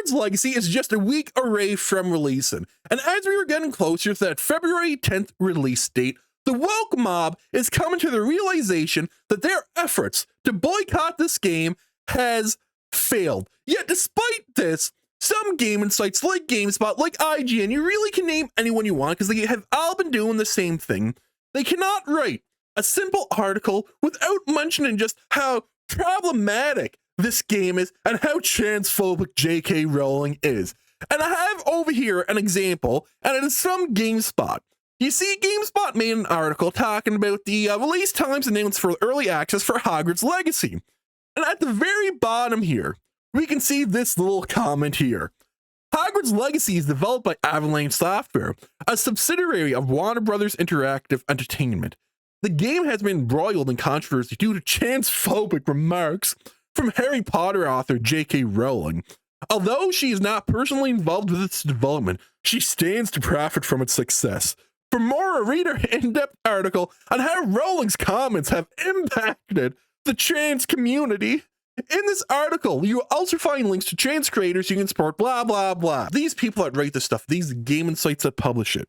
Hogwarts Legacy is just a week away from releasing, and as we were getting closer to that February 10th release date, the woke mob is coming to the realization that their efforts to boycott this game has failed. Yet despite this, some gaming sites like GameSpot, like IGN, you really can name anyone you want because they have all been doing the same thing. They cannot write a simple article without mentioning just how problematic this game is and how transphobic J.K. Rowling is. And I have over here an example, and it is from GameSpot. You see, GameSpot made an article talking about the release times announced for early access for Hogwarts Legacy. And at the very bottom here, we can see this little comment here. Hogwarts Legacy is developed by Avalanche Software, a subsidiary of Warner Brothers Interactive Entertainment. The game has been embroiled in controversy due to transphobic remarks from Harry Potter author J.K. Rowling. Although she is not personally involved with its development, she stands to profit from its success. For more, read her in-depth article on how Rowling's comments have impacted the trans community. In this article, you will also find links to trans creators you can support, blah, blah, blah. These people that write this stuff, these gaming sites that publish it,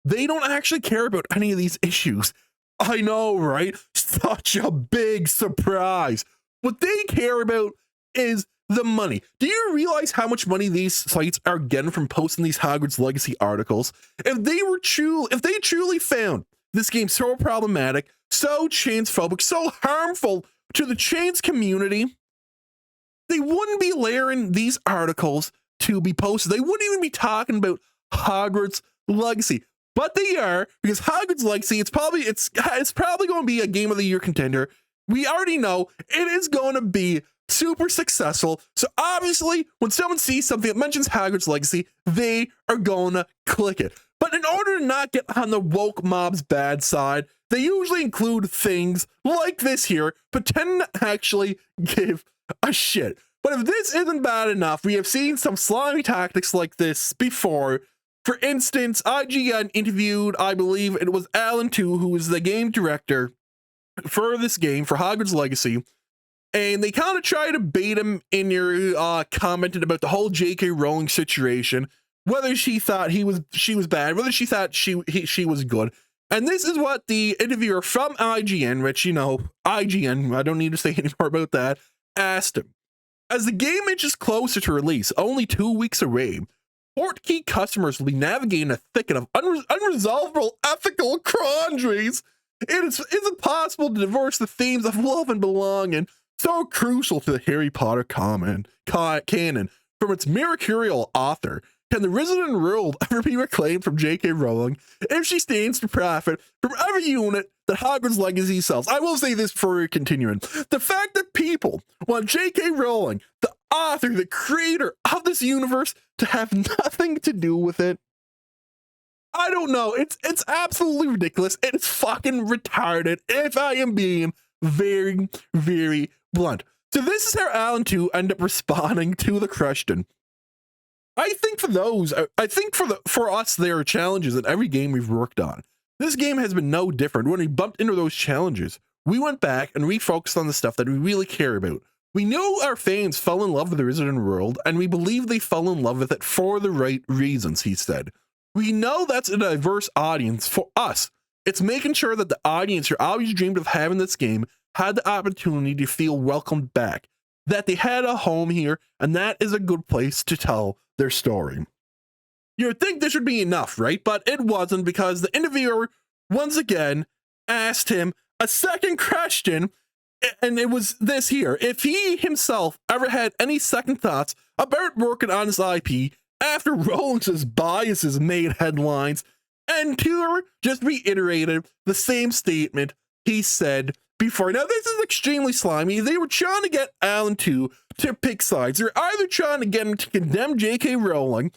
they don't actually care about any of these issues. I know, right? Such a big surprise. What they care about is the money. Do you realize how much money these sites are getting from posting these Hogwarts Legacy articles? If they truly found this game so problematic, so transphobic, so harmful to the trans community, they wouldn't be layering these articles to be posted. They wouldn't even be talking about Hogwarts Legacy. But they are, because Hogwarts Legacy, it's probably going to be a Game of the Year contender. We already know it is going to be super successful. So obviously, when someone sees something that mentions Hogwarts Legacy, they are going to click it. But in order to not get on the woke mob's bad side, they usually include things like this here, pretending to actually give a shit. But if this isn't bad enough, we have seen some slimy tactics like this before. For instance, IGN interviewed, I believe it was Alan Tu, who is the game director for this game, for Hogwarts Legacy, and they kind of try to bait him in your commented about the whole J.K. Rowling situation, whether she thought she was bad, whether she thought she was good. And this is what the interviewer from IGN, which, you know, IGN, I don't need to say any more about that, asked him. As the game inches closer to release, only 2 weeks away, Portkey customers will be navigating a thicket of unresolvable ethical quandaries. Is it possible to divorce the themes of love and belonging, so crucial to the Harry Potter canon, from its mercurial author? Can the resident world ever be reclaimed from J.K. Rowling if she stands to profit from every unit that Hogwarts Legacy sells? I will say this before we're continuing. The fact that people want J.K. Rowling, the author, the creator of this universe, to have nothing to do with it, I don't know. It's absolutely ridiculous. It's fucking retarded, if I am being very, very blunt. So this is how Alan 2 ended up responding to the question. I think for us, there are challenges in every game we've worked on. This game has been no different. When we bumped into those challenges, we went back and refocused on the stuff that we really care about. We know our fans fell in love with the Resident World, and we believe they fell in love with it for the right reasons, he said. We know that's a diverse audience. For us, it's making sure that the audience who always dreamed of having this game had the opportunity to feel welcomed back, that they had a home here, and that is a good place to tell their story. You would think this would be enough, right? But it wasn't, because the interviewer once again asked him a second question, and it was this here. If he himself ever had any second thoughts about working on his IP after Rowling's biases made headlines, and Tudor just reiterated the same statement he said before. Now, this is extremely slimy. They were trying to get Alan 2 to pick sides. They're either trying to get him to condemn J.K. Rowling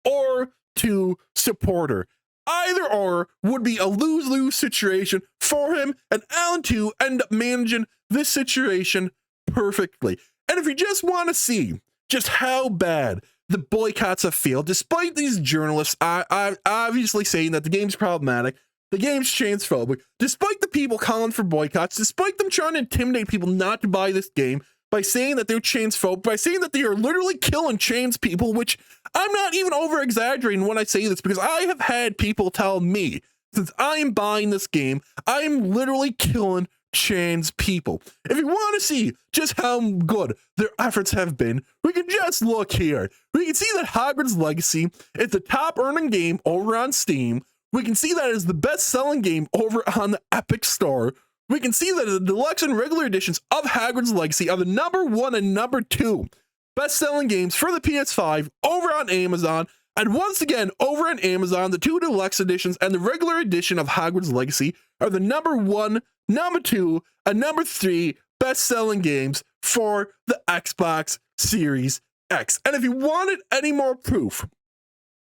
or to support her. Either or would be a lose-lose situation for him, and Alan 2 end up managing this situation perfectly. And if you just want to see just how bad the boycotts have failed, despite these journalists obviously saying that the game's problematic, the game's transphobic, despite the people calling for boycotts, despite them trying to intimidate people not to buy this game by saying that they're transphobic, by saying that they are literally killing trans people, which I'm not even over exaggerating when I say this, because I have had people tell me, since I am buying this game, I am literally killing trans people. If you want to see just how good their efforts have been, we can just look here. We can see that Hogwarts Legacy is the top earning game over on Steam. We can see that it is the best-selling game over on the Epic Store. We can see that the deluxe and regular editions of Hogwarts Legacy are the #1 and #2 best-selling games for the PS5 over on Amazon. And once again, over on Amazon, the 2 deluxe editions and the regular edition of Hogwarts Legacy are the #1, #2, and #3 best-selling games for the Xbox Series X. And if you wanted any more proof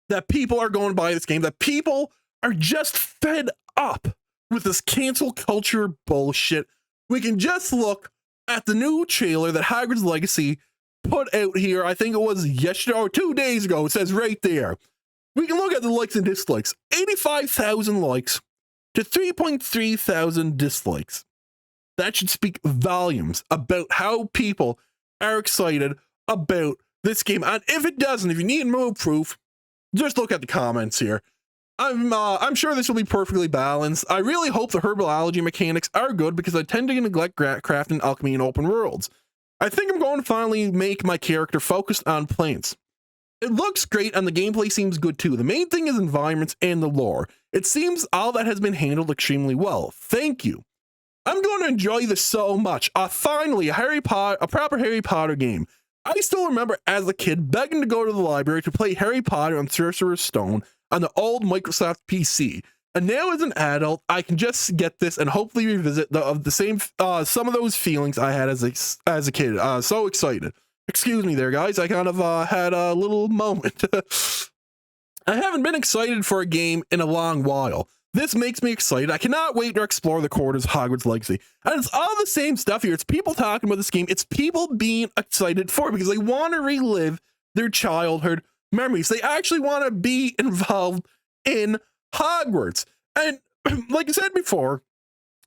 that people are going to buy this game, that people are just fed up with this cancel culture bullshit, we can just look at the new trailer that Hogwarts Legacy put out here. I think it was yesterday or 2 days ago. It says right there. We can look at the likes and dislikes. 85,000 likes to 3.3 thousand dislikes. That should speak volumes about how people are excited about this game. And if it doesn't, if you need more proof, just look at the comments here. I'm sure this will be perfectly balanced. I really hope the herbology mechanics are good, because I tend to neglect craft and alchemy in open worlds. I think I'm going to finally make my character focused on plants. It looks great and the gameplay seems good too. The main thing is environments and the lore. It seems all that has been handled extremely well. Thank you. I'm going to enjoy this so much. Finally, a proper Harry Potter game. I still remember as a kid begging to go to the library to play Harry Potter and Sorcerer's Stone on the old Microsoft PC. And now as an adult, I can just get this and hopefully revisit some of those feelings I had as a kid. So excited. Excuse me there, guys. I kind of had a little moment. I haven't been excited for a game in a long while. This makes me excited. I cannot wait to explore the corridors of Hogwarts Legacy. And it's all the same stuff here. It's people talking about this game. It's people being excited for it because they want to relive their childhood memories. They actually want to be involved in Hogwarts. And like I said before,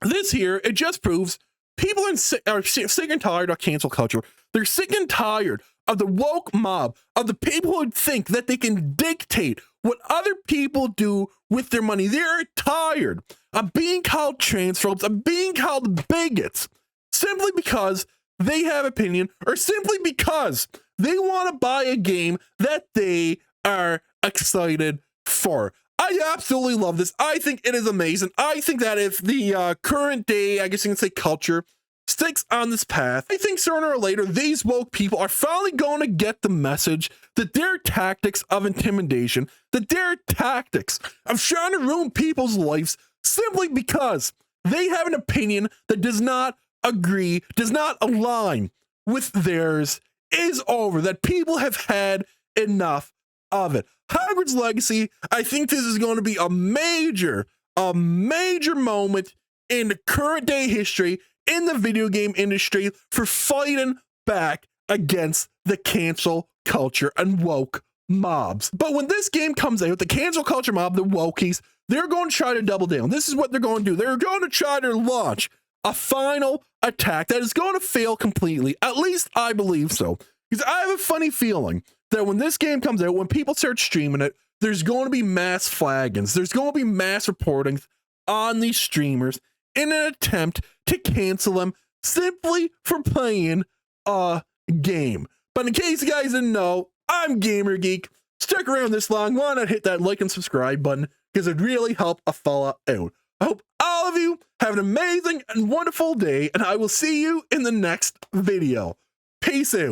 this here, it just proves people are sick and tired of cancel culture. They're sick and tired of the woke mob, of the people who think that they can dictate what other people do with their money. They're tired of being called transphobes, of being called bigots, simply because they have opinion, or simply because they want to buy a game that they are excited for. I absolutely love this. I think it is amazing. I think that if the current day, I guess you can say culture, sticks on this path, I think sooner or later, these woke people are finally going to get the message that their tactics of intimidation, that their tactics of trying to ruin people's lives simply because they have an opinion that does not agree, does not align with theirs, is over, that people have had enough of it. Hogwarts Legacy, I think this is going to be a major moment in the current day history in the video game industry for fighting back against the cancel culture and woke mobs. But when this game comes out, the cancel culture mob, the wokies, they're going to try to double down. This is what they're going to do. They're going to try to launch a final attack that is going to fail completely. At least I believe so. Because I have a funny feeling that when this game comes out, when people start streaming it, there's going to be mass flaggings. There's going to be mass reportings on these streamers in an attempt to cancel them simply for playing a game. But in case you guys didn't know, I'm Gamer Geek. Stick around this long, why not hit that like and subscribe button, because it'd really help a fella out. I hope all of you have an amazing and wonderful day, and I will see you in the next video. Peace out.